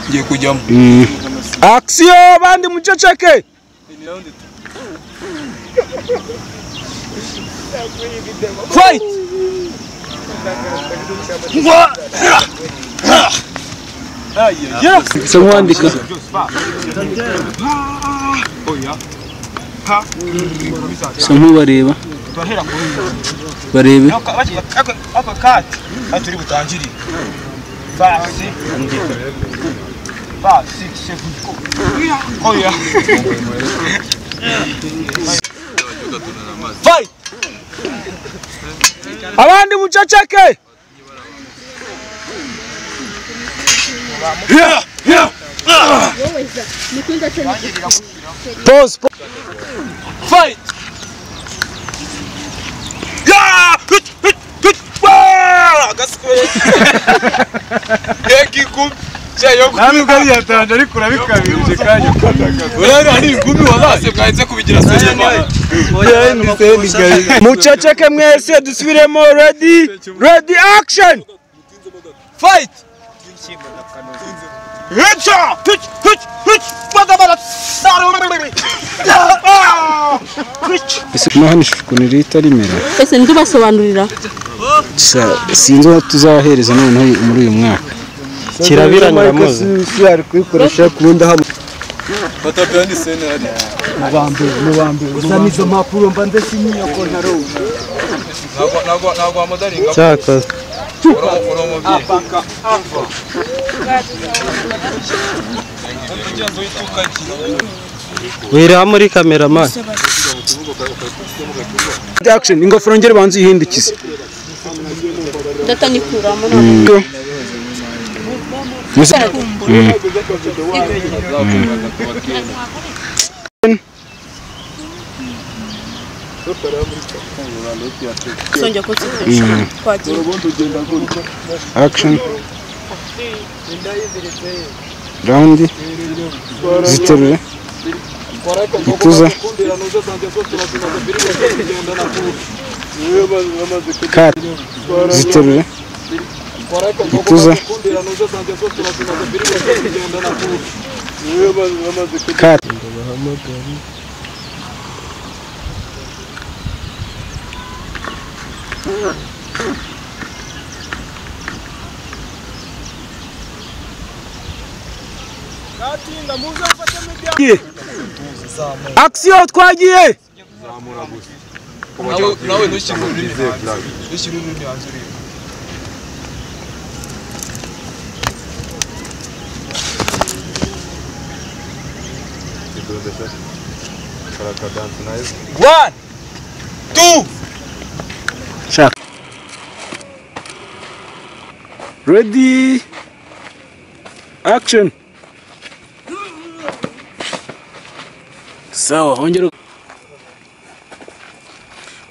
ngiye kujyamo. Action bandi muceceke. Fight. Samwandika. Samu bareba. Barebe. Aka kati aturi butangirire. Fasi. Fasi sefuko. Oya. Fight. Abandi muceceke. Pause. Fight. Yagikum. Nami kali yatanje ariko urabikabirije kanya. Urari ari ingumi wazase bwahise kubigira sema. Oya ni sendi gari. Muceceke mwese dusubiremo ready action. Fight. Hecha! Ese nahanisha ukuntu rita rimera. Ese ndubasobanurira. Sinzi aho tuzahereza noneho muri uyu mwaka. Kirabiranira muzi. Yari kwikoresha kundi hamwe. Batapyani senari. Mubambe. Usanizo mapuro mbande sinyo ko ntaro. Nago amadaringa. Cyaka. Wira muri cameraman. Action ingofero ngere banze yihindukize. Ndatanyikuramo none. Sonja concentration. Action. Round. Ziterure. Ituza. Cut. Ziterure. Ituza. Cut. Action twagiye. Nawe ntushyiru nyanzuri. One, two. Shot. Ready. Action. Sawa, ongera.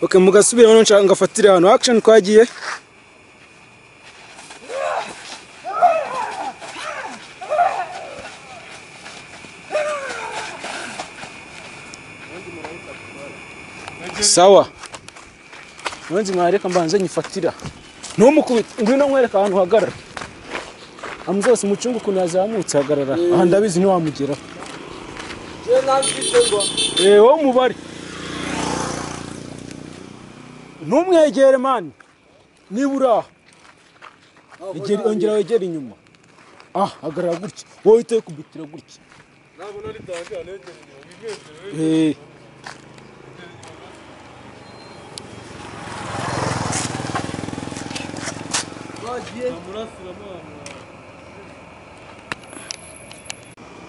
Okay, mugasubira hano nshaka ngafatira hano. Action kwagiye. Sawa. Nonzi mwareka mbanze nyifatira. Ntumukubita ngwino nkwereka ahantu hagarara. Amuzose mucungu kuno yazamutse hagarara. Aha ndabizi ni wamugera. Wo mubari. Ntumwegere man. Nibura. Igeri ongera wegera inyuma. Hagarara gutya. Wowe ite kubitira gutya. Nabo nari tangira negera inyuma.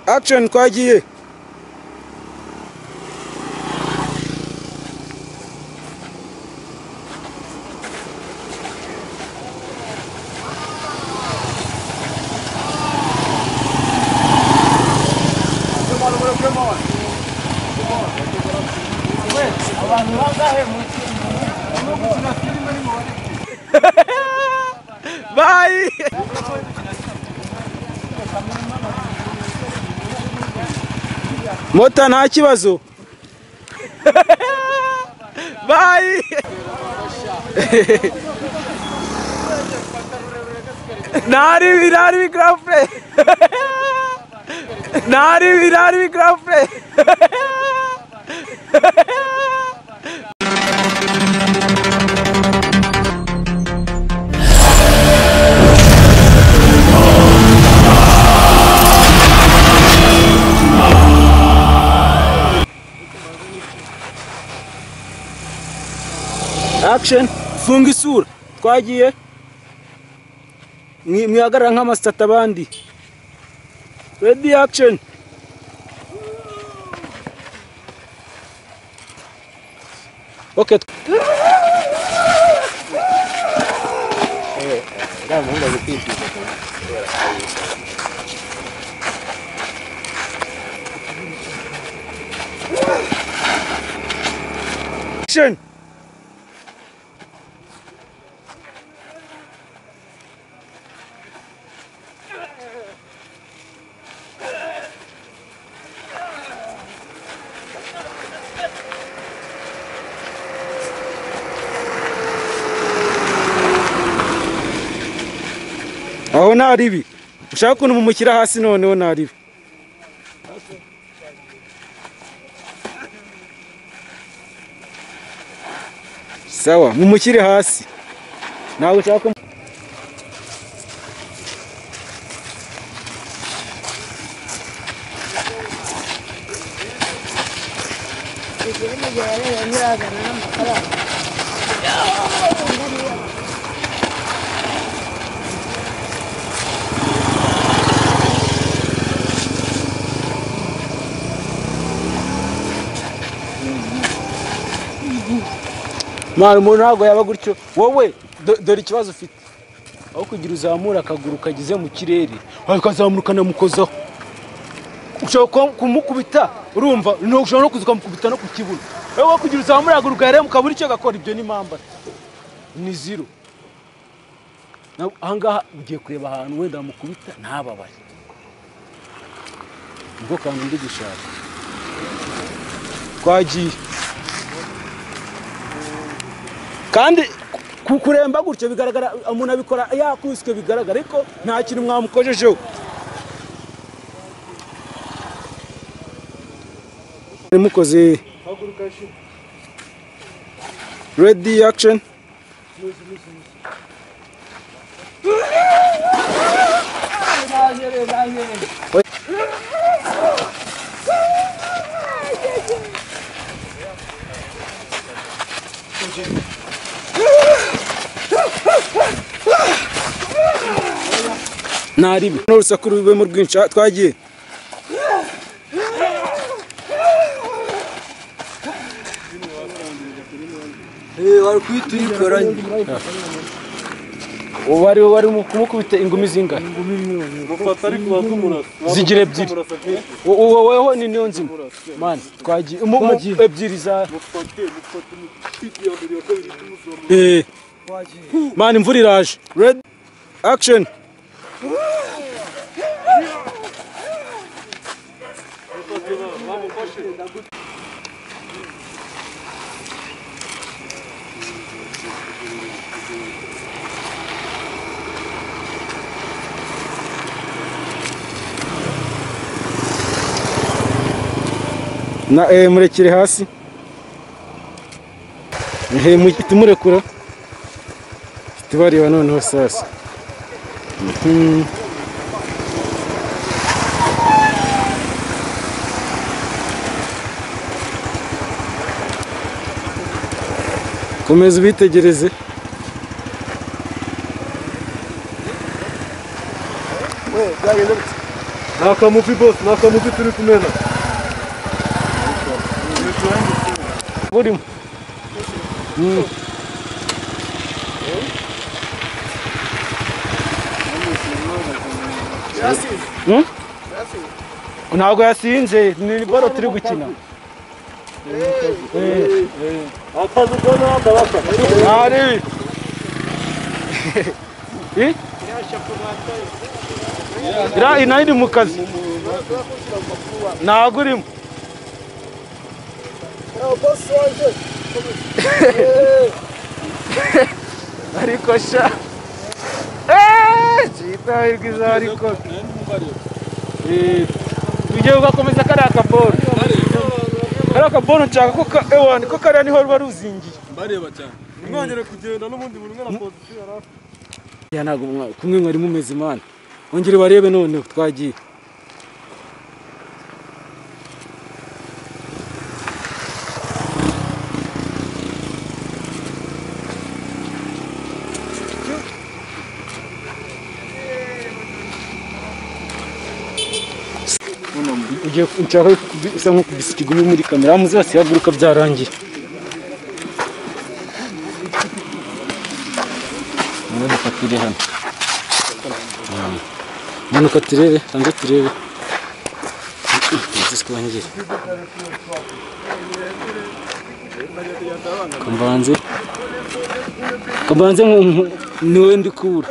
Action kwagiye. Bye. Mota nta kibazo. Bye. Nari grafre. Nari grafre. Action, funga isura. Twagiye mwihagarara nk'amasitata abandi. Ready, action. Okay. Action. Aho naribi ushaka kuntu mumukira hasi noneho naribi sawa mumukire hasi nawe ushaka Mara umuntu ntabwo yaba gutyo wowe dore ikibazo ufite aho kugira uzamura akaguru kagize mu kirere akazamurukana mukozaho ushaka kumukubita urumva no ushaka no kuzuka mukubita no ku kibuno wowe kugira uzamura akaguru kare mukabura icyo gakora ibyo ni mamba ni zero ahangaha ugiye kureba ahantu wenda mukubita ntababaye ubwo kandi ndi gushaka twagiye kandi kukuremba gutyo bigaragara umuntu abikora yakwiswe bigaragara ariko nta kintu mwamukojejeho mukoze ready action naribi n'urusaku rube mu rwinshi twagiye wari kwitwikoranye wari kumukubita ingumi zingahe gufata ariko bazumurasa zigira ebyiri wowe ni niyo nzima man twagiye ebyiri za man imvura iraje ready action na murekire hasi tumurekura tubareba noneho sasa komeza ubitegereze nakamufi boss nakamufi turi kumena burimo ntabwo yasinze ni baro turi gukina akazi kona akabaka ari ira iri mu kazi ntabwo urimo ariko sha chita irgiza ariko Tugiye ugakomeza kariya kaboro. Kariya kaboro nshaka ko ewan ko kariya niho ruba ruzingiye. Bareba cyane. Mwongere kugenda n'ubundi muntu ngana position arafa. Ya nago kumwe mwari mumeze imana. Ongere barebe none twagiye. Ugiye nshaka bisa nko kubisa ikigumi muri kamera muzose yaguruka byarangiye. Manuka tire hano. Manuka turebe, tanze turebe. Ziswangiye. Kambanze niwe ndikura.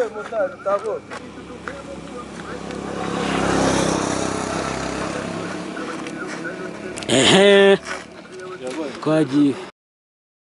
Twagiye